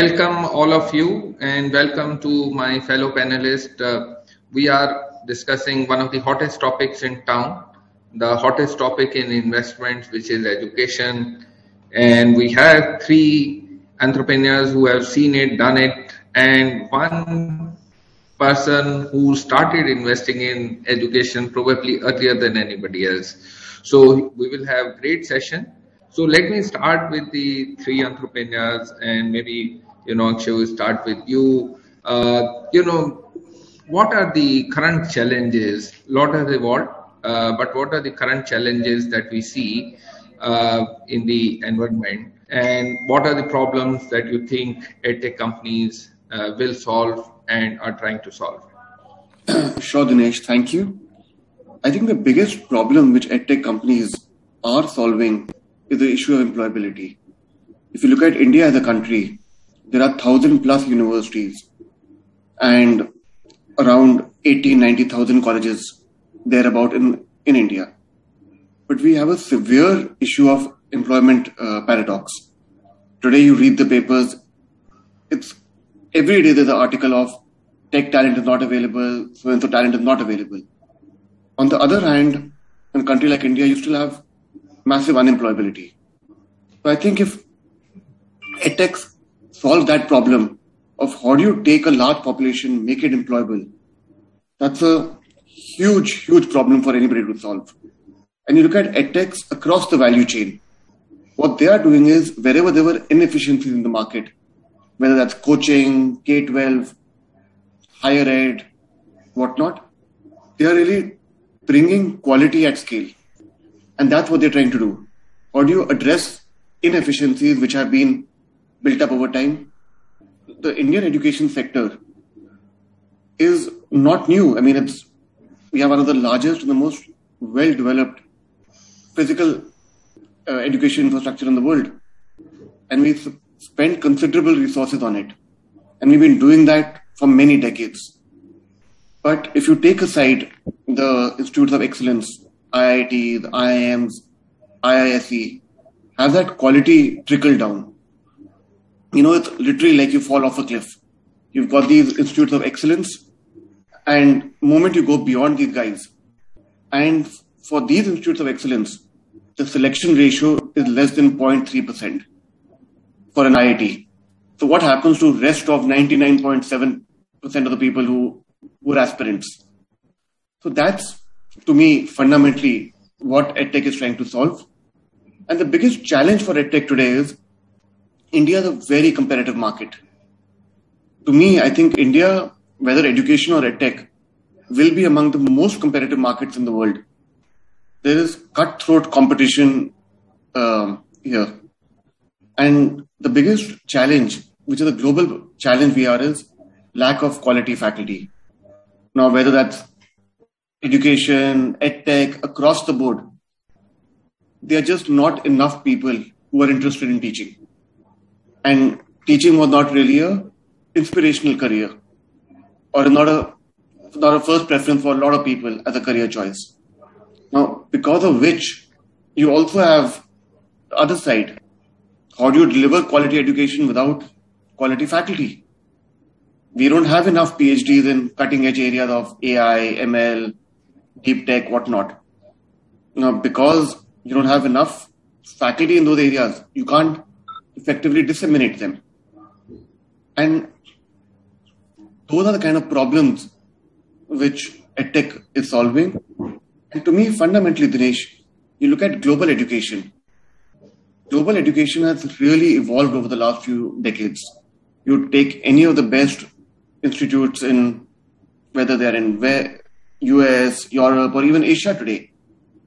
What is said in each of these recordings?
welcome all of you and welcome to my fellow panelists. We are discussing one of the hottest topics in town, the hottest topic in investments, which is education. And we have three entrepreneurs who have seen it, done it, and one person who started investing in education probably earlier than anybody else. So we will have a great session. So let me start with the three entrepreneurs, and maybe, Akshay, will start with you. What are the current challenges? A lot has evolved, but what are the current challenges that we see in the environment? And what are the problems that you think EdTech companies will solve and are trying to solve? Sure, Dinesh, thank you. I think the biggest problem which EdTech companies are solving is the issue of employability. If you look at India as a country, there are 1,000+ universities and around 80,000-90,000 colleges thereabout in India. But we have a severe issue of employment paradox. Today you read the papers, it's every day there's an article of tech talent is not available, so-and-so talent is not available. On the other hand, in a country like India, you still have massive unemployability. So I think if EdTech solve that problem of how do you take a large population, make it employable, that's a huge problem for anybody to solve. And you look at EdTechs across the value chain. What they are doing is wherever there were inefficiencies in the market, whether that's coaching, K-12, higher ed, whatnot, they are really bringing quality at scale. And that's what they're trying to do. How do you address inefficiencies which have been built up over time? The Indian education sector is not new. I mean, we have one of the largest and the most well-developed physical education infrastructure in the world. And we've spent considerable resources on it. And we've been doing that for many decades. But if you take aside the Institutes of Excellence, IIT, the IIMs, IISE, have that quality trickle down. It's literally like you fall off a cliff. You've got these Institutes of Excellence, and the moment you go beyond these guys, and for these Institutes of Excellence, the selection ratio is less than 0.3% for an IIT. So what happens to the rest of 99.7% of the people who are aspirants? So that's, to me, fundamentally what EdTech is trying to solve. And the biggest challenge for EdTech today is India is a very competitive market. To me, I think India, whether education or EdTech, will be among the most competitive markets in the world. There is cutthroat competition here. And the biggest challenge, which is a global challenge is lack of quality faculty. Now, whether that's education, EdTech, across the board, there are just not enough people who are interested in teaching. And teaching was not really an inspirational career, or not a first preference for a lot of people as a career choice. Now, because of which, you also have the other side. How do you deliver quality education without quality faculty? We don't have enough PhDs in cutting-edge areas of AI, ML, deep tech, whatnot. Because you don't have enough faculty in those areas, you can't effectively disseminate them. And those are the kind of problems which EdTech is solving. And to me, fundamentally, Dinesh, you look at global education. Global education has really evolved over the last few decades. You take any of the best institutes in, whether they're in US, Europe, or even Asia today,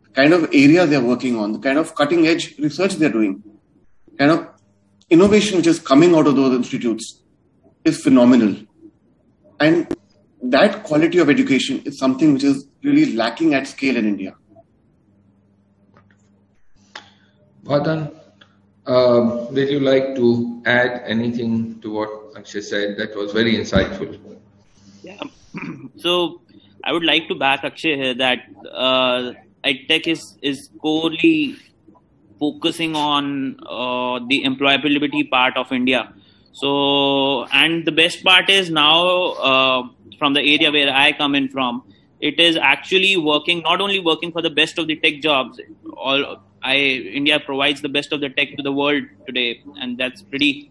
the kind of areas they're working on, the kind of cutting edge research they're doing, kind of innovation which is coming out of those institutes is phenomenal. And that quality of education is something which is really lacking at scale in India. Vardan, would you like to add anything to what Akshay said? That was very insightful. Yeah. So I would like to back Akshay here that EdTech is corely focusing on the employability part of India. So, and the best part is now, from the area where I come in from, it is actually working, not only working for the best of the tech jobs. India provides the best of the tech to the world today, and that's pretty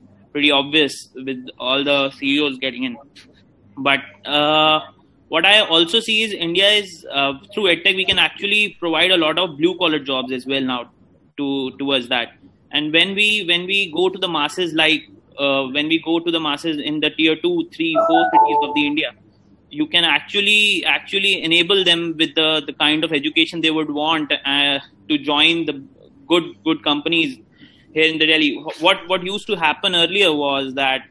obvious with all the CEOs getting in. But what I also see is India is through EdTech we can actually provide a lot of blue collar jobs as well now towards that. And when we go to the masses, like when we go to the masses in the tier 2, 3, 4 cities of the India, you can actually enable them with the kind of education they would want to join the good companies here in the Delhi. What used to happen earlier was that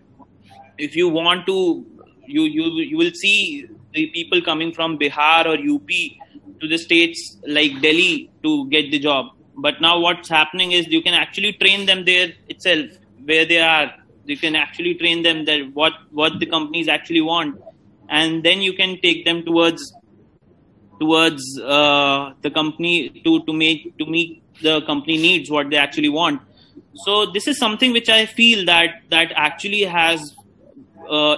if you want to, you will see the people coming from Bihar or UP to the states like Delhi to get the job. But now what's happening is you can actually train them there itself, where they are. You can actually train them that what the companies actually want, and then you can take them towards the company to meet the company needs what they actually want. So this is something which I feel that actually has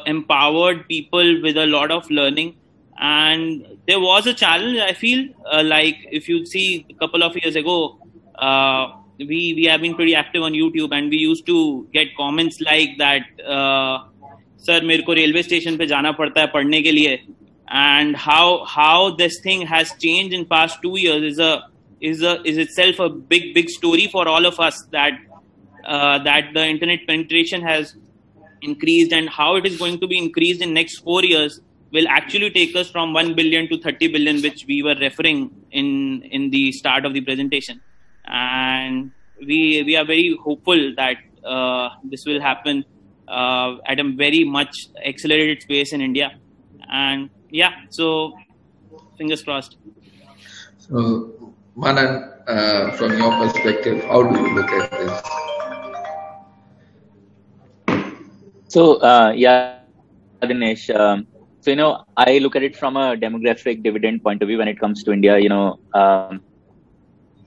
empowered people with a lot of learning. And there was a challenge, I feel, like if you see a couple of years ago, we have been pretty active on YouTube, and we used to get comments like that, sir, मेरे को railway station पे जाना पड़ता है पढ़ने के लिए. And how this thing has changed in past 2 years is itself a big story for all of us, that the internet penetration has increased, and how it is going to be increased in next 4 years will actually take us from 1 billion to 30 billion, which we were referring in the start of the presentation. And we are very hopeful that this will happen at a very much accelerated pace in India. And yeah, so fingers crossed. So Manan, from your perspective, how do you look at this? So yeah, Dinesh. So I look at it from a demographic dividend point of view when it comes to India.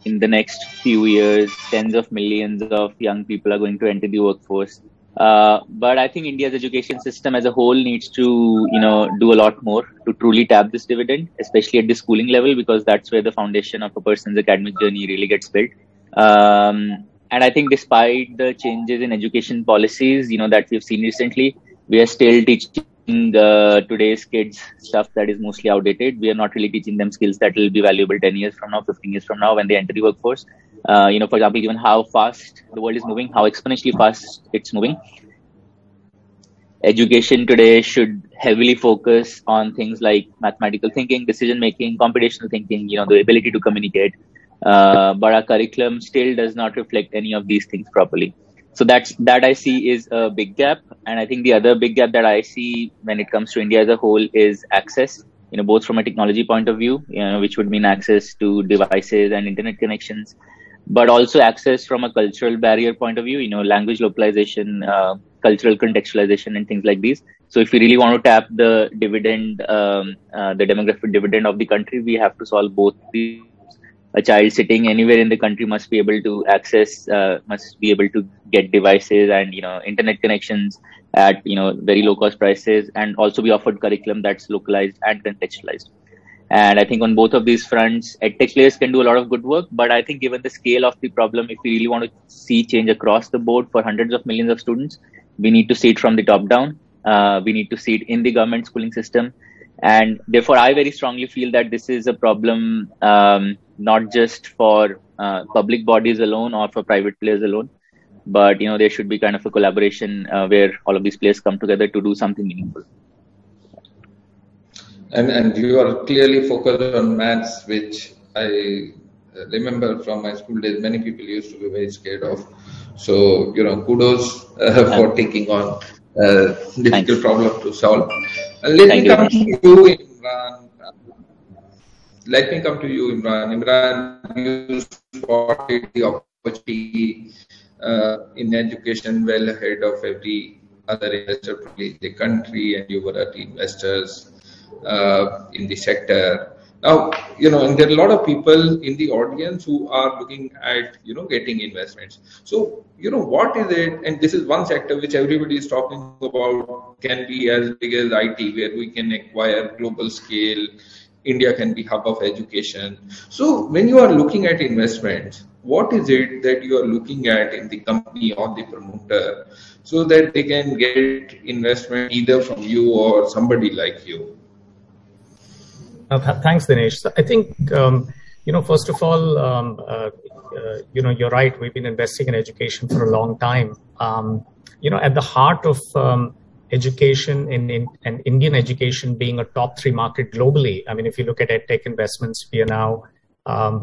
In the next few years, tens of millions of young people are going to enter the workforce. But I think India's education system as a whole needs to, do a lot more to truly tap this dividend, especially at the schooling level, because that's where the foundation of a person's academic journey really gets built. And I think despite the changes in education policies, that we've seen recently, we are still teaching today's kids stuff that is mostly outdated. We are not really teaching them skills that will be valuable 10 years from now, 15 years from now when they enter the workforce. For example, given how fast the world is moving, how exponentially fast it's moving, education today should heavily focus on things like mathematical thinking, decision making, computational thinking, the ability to communicate. But our curriculum still does not reflect any of these things properly. So that I see is a big gap. And I think the other big gap that I see when it comes to India as a whole is access, both from a technology point of view, which would mean access to devices and internet connections, but also access from a cultural barrier point of view, language localization, cultural contextualization and things like these. So if we really want to tap the dividend, the demographic dividend of the country, we have to solve both these. A child sitting anywhere in the country must be able to access, must be able to get devices and, internet connections at, very low cost prices, and also be offered curriculum that's localized and contextualized. And I think on both of these fronts, EdTech players can do a lot of good work. But I think given the scale of the problem, if we really want to see change across the board for hundreds of millions of students, we need to see it from the top down. We need to see it in the government schooling system. And therefore, I very strongly feel that this is a problem, not just for public bodies alone or for private players alone, but, there should be kind of a collaboration where all of these players come together to do something meaningful. And you are clearly focused on maths, which I remember from my school days, many people used to be very scared of. So, kudos for taking on difficult problem to solve. Let me come to you, Imran. Imran, you spotted the opportunity in education well ahead of every other investor probably in the country, and you were early investors in the sector. Now, and there are a lot of people in the audience who are looking at, getting investments. So, what is it? And this is one sector which everybody is talking about, can be as big as IT, where we can acquire global scale. India can be hub of education. So when you are looking at investments, what is it that you are looking at in the company or the promoter so that they can get investment either from you or somebody like you? Thanks, Dinesh. So I think, first of all, you're right. We've been investing in education for a long time. At the heart of education and Indian education being a top 3 market globally. I mean, if you look at EdTech investments, we are now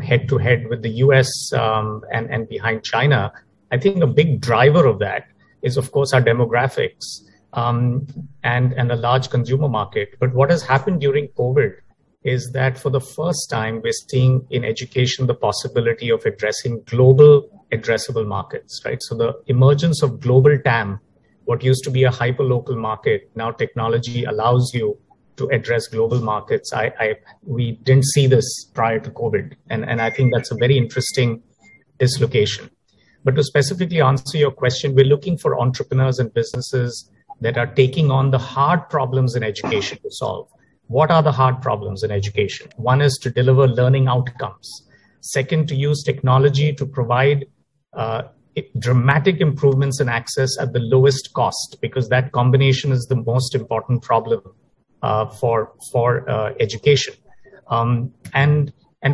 head to head with the US and behind China. I think a big driver of that is, of course, our demographics and a large consumer market. But what has happened during COVID is that for the first time, we're seeing in education the possibility of addressing global addressable markets, right? So the emergence of global TAM, what used to be a hyper-local market, now technology allows you to address global markets. We didn't see this prior to COVID, and I think that's a very interesting dislocation. But to specifically answer your question, we're looking for entrepreneurs and businesses that are taking on the hard problems in education to solve. What are the hard problems in education? One is to deliver learning outcomes. Second, to use technology to provide dramatic improvements in access at the lowest cost, because that combination is the most important problem for education. And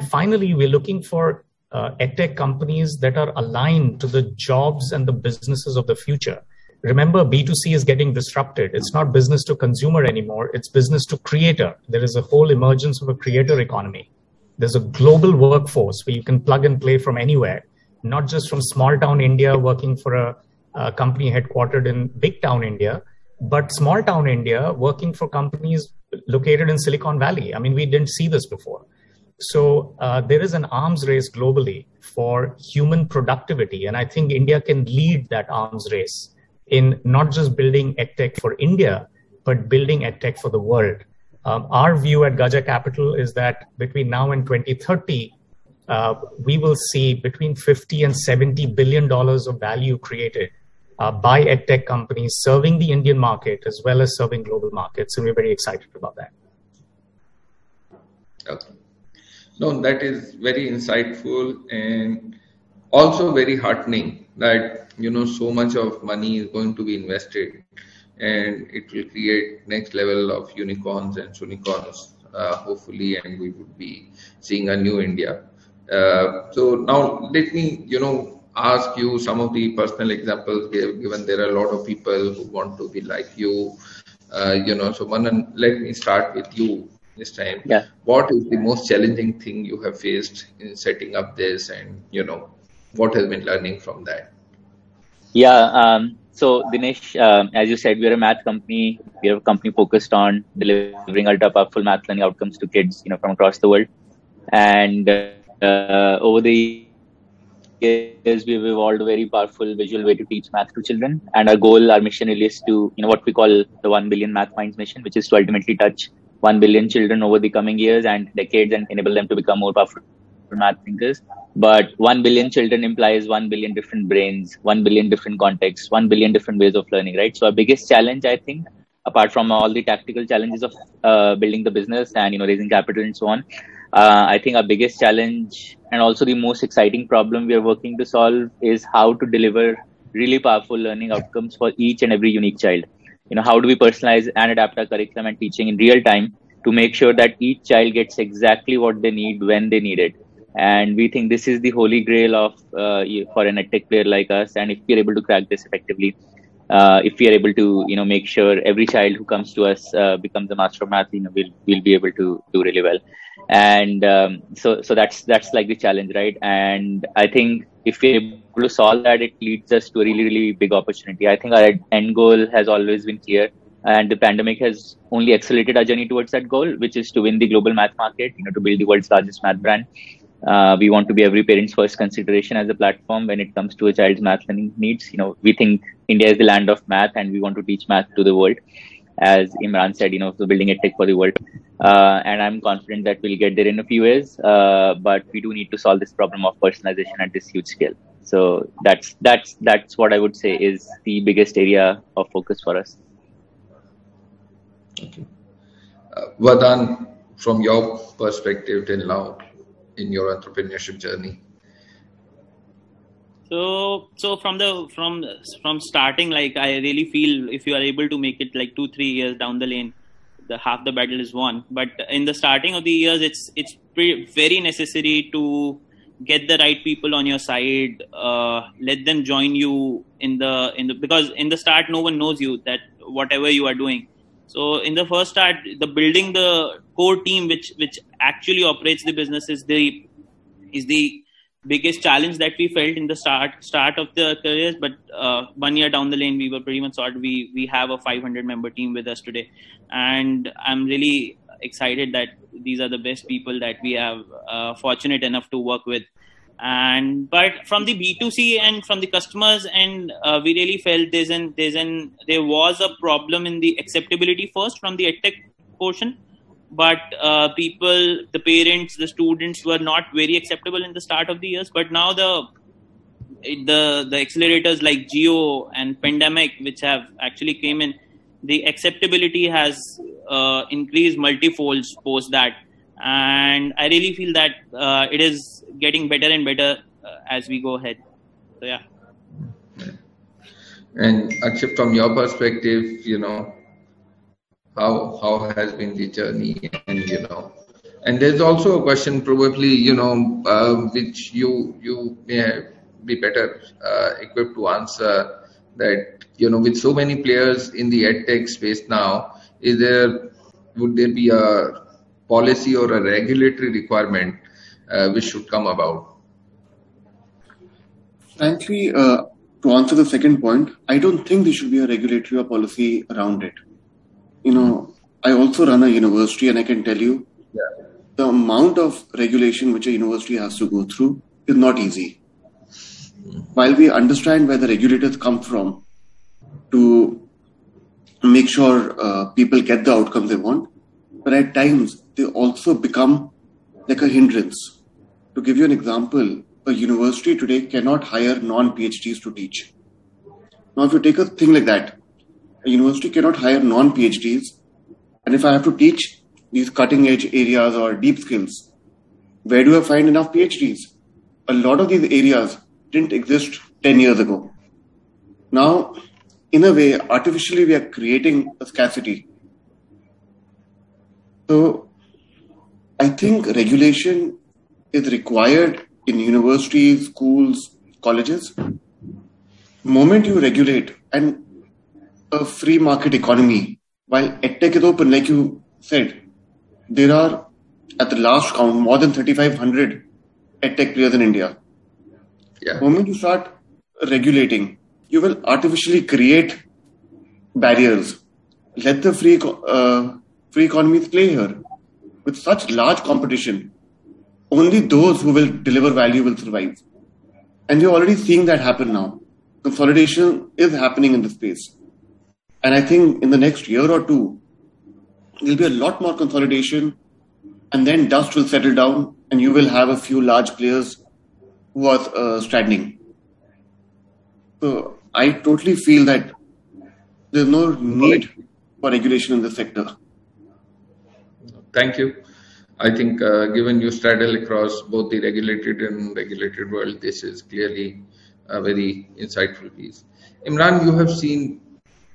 finally, we're looking for EdTech companies that are aligned to the jobs and the businesses of the future. Remember, B2C is getting disrupted. It's not business to consumer anymore. It's business to creator. There is a whole emergence of a creator economy. There's a global workforce where you can plug and play from anywhere, not just from small town India working for a company headquartered in big town India, but small town India working for companies located in Silicon Valley. I mean, we didn't see this before. So there is an arms race globally for human productivity. And I think India can lead that arms race in not just building EdTech for India, but building EdTech for the world. Our view at Gaja Capital is that between now and 2030, we will see between 50 and $70 billion of value created by EdTech companies serving the Indian market as well as serving global markets. And we're very excited about that. Okay. No, that is very insightful and also very heartening that, so much of money is going to be invested and it will create next level of unicorns and unicorns, hopefully, and we would be seeing a new India. So now let me, ask you some of the personal examples, given there are a lot of people who want to be like you. So Manan, let me start with you this time. Yeah. What is the most challenging thing you have faced in setting up this, and what has been learning from that? Yeah. So Dinesh, as you said, we're a math company. We're a company focused on delivering ultra powerful math learning outcomes to kids, from across the world. And over the years, we've evolved a very powerful visual way to teach math to children. And our goal, our mission really is to, what we call the 1 billion math minds mission, which is to ultimately touch 1 billion children over the coming years and decades and enable them to become more powerful math thinkers. But 1 billion children implies 1 billion different brains, 1 billion different contexts, 1 billion different ways of learning, right? So our biggest challenge, I think, apart from all the tactical challenges of building the business and, raising capital and so on, I think our biggest challenge and also the most exciting problem we are working to solve is how to deliver really powerful learning outcomes for each and every unique child. How do we personalize and adapt our curriculum and teaching in real time to make sure that each child gets exactly what they need when they need it? And we think this is the holy grail of for an EdTech player like us. And if we're able to crack this effectively, if we are able to, make sure every child who comes to us becomes a master of math, we'll be able to do really well. And so that's like the challenge, right? And I think if we're able to solve that, it leads us to a really, really big opportunity. I think our end goal has always been clear, and the pandemic has only accelerated our journey towards that goal, which is to win the global math market, to build the world's largest math brand. We want to be every parent's first consideration as a platform when it comes to a child's math learning needs. We think India is the land of math and we want to teach math to the world. as Imran said, so building EdTech for the world. And I'm confident that we'll get there in a few years. But we do need to solve this problem of personalization at this huge scale. So that's what I would say is the biggest area of focus for us. Okay. Vardan, from your perspective till now in your entrepreneurship journey. So from starting, like I really feel if you are able to make it like 2-3 years down the lane, half the battle is won. But in the starting of the years, it's very necessary to get the right people on your side. Let them join you because in the start no one knows you, that whatever you are doing. So in the first start, the building the core team which actually operates the business is the biggest challenge that we felt in the start of the careers. But 1 year down the lane, we were pretty much sorted. We have a 500 member team with us today, and I'm really excited that these are the best people that we have fortunate enough to work with. But from the B2C and from the customers, and we really felt there was a problem in the acceptability first from the EdTech portion. But people, the parents, the students were not very acceptable in the start of the years. But now the accelerators like Geo and Pandemic, which have actually came in, the acceptability has increased multifolds post that. And I really feel that it is getting better and better as we go ahead. So yeah. And Akshay, from your perspective, how has been the journey, and there's also a question probably, which you may be better equipped to answer, that, with so many players in the EdTech space now, would there be a policy or a regulatory requirement which should come about? Frankly, to answer the second point, I don't think there should be a regulatory or policy around it. I also run a university, and I can tell you the amount of regulation which a university has to go through is not easy. While we understand where the regulators come from to make sure people get the outcomes they want, but at times they also become like a hindrance. To give you an example, a university today cannot hire non-PhDs to teach. Now, if you take a thing like that, a university cannot hire non-PhDs, and if I have to teach these cutting-edge areas or deep skills, where do I find enough PhDs? A lot of these areas didn't exist 10 years ago. Now, in a way, artificially, we are creating a scarcity. So, I think regulation is required in universities, schools, colleges. The moment you regulate, and a free market economy, while EdTech is open, like you said, there are, at the last count, more than 3,500 EdTech players in India. The moment you start regulating, you will artificially create barriers. Let the free economies play here. With such large competition, only those who will deliver value will survive. And we're already seeing that happen now. Consolidation is happening in the space. And I think in the next year or two, there'll be a lot more consolidation, and then dust will settle down, and you will have a few large players who are standing. So I totally feel that there's no need for regulation in the sector. Thank you. I think given you straddle across both the regulated and unregulated world, this is clearly a very insightful piece. Imran, you have seen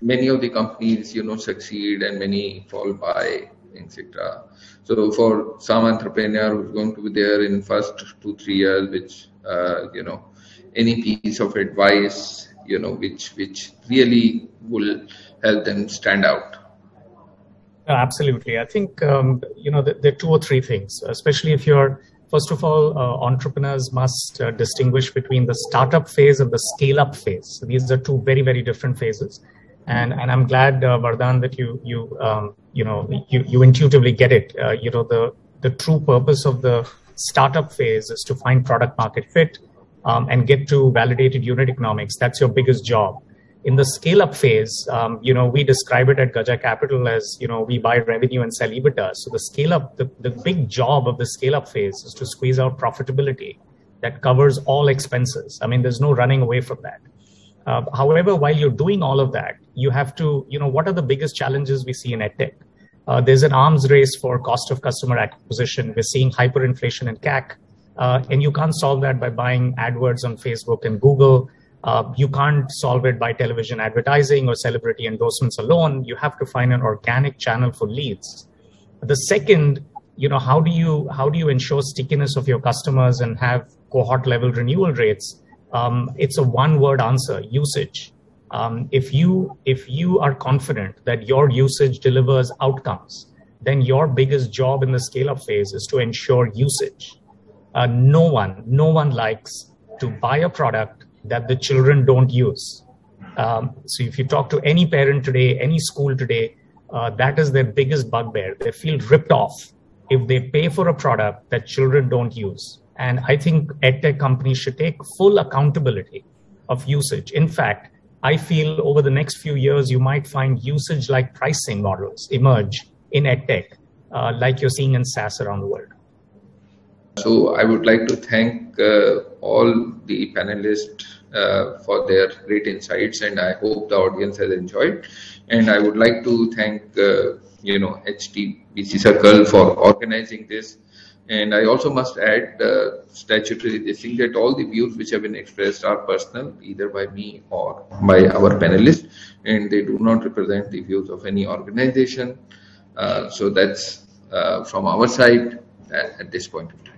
many of the companies, succeed and many fall by, etc. So for some entrepreneur who's going to be there in first 2-3 years, which, any piece of advice, which really will help them stand out? Absolutely. I think, there are 2 or 3 things, especially if first of all, entrepreneurs must distinguish between the startup phase and the scale-up phase. So these are 2 very, very different phases. And I'm glad, Vardan, that you intuitively get it. The true purpose of the startup phase is to find product market fit and get to validated unit economics. That's your biggest job. In the scale-up phase, we describe it at Gaja Capital as, we buy revenue and sell EBITDA. So the scale-up, the big job of the scale-up phase is to squeeze out profitability that covers all expenses. I mean, there's no running away from that. However, while you're doing all of that, you have to, what are the biggest challenges we see in EdTech? There's an arms race for cost of customer acquisition. We're seeing hyperinflation in CAC, and you can't solve that by buying AdWords on Facebook and Google. You can't solve it by television advertising or celebrity endorsements alone. You have to find an organic channel for leads. The second, how do you ensure stickiness of your customers and have cohort level renewal rates? It's a one-word answer: usage. If you are confident that your usage delivers outcomes, then your biggest job in the scale-up phase is to ensure usage. No one likes to buy a product that the children don't use. So if you talk to any parent today, any school today, that is their biggest bugbear. They feel ripped off if they pay for a product that children don't use. And I think EdTech companies should take full accountability of usage. In fact, I feel over the next few years, you might find usage-like pricing models emerge in EdTech, like you're seeing in SaaS around the world. So I would like to thank all the panelists for their great insights, and I hope the audience has enjoyed. And I would like to thank HTBC Circle for organizing this. And I also must add statutory thing that all the views which have been expressed are personal, either by me or by our panelists, and they do not represent the views of any organization. So that's from our side at this point of time.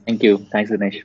Thank you. Thanks, Dinesh.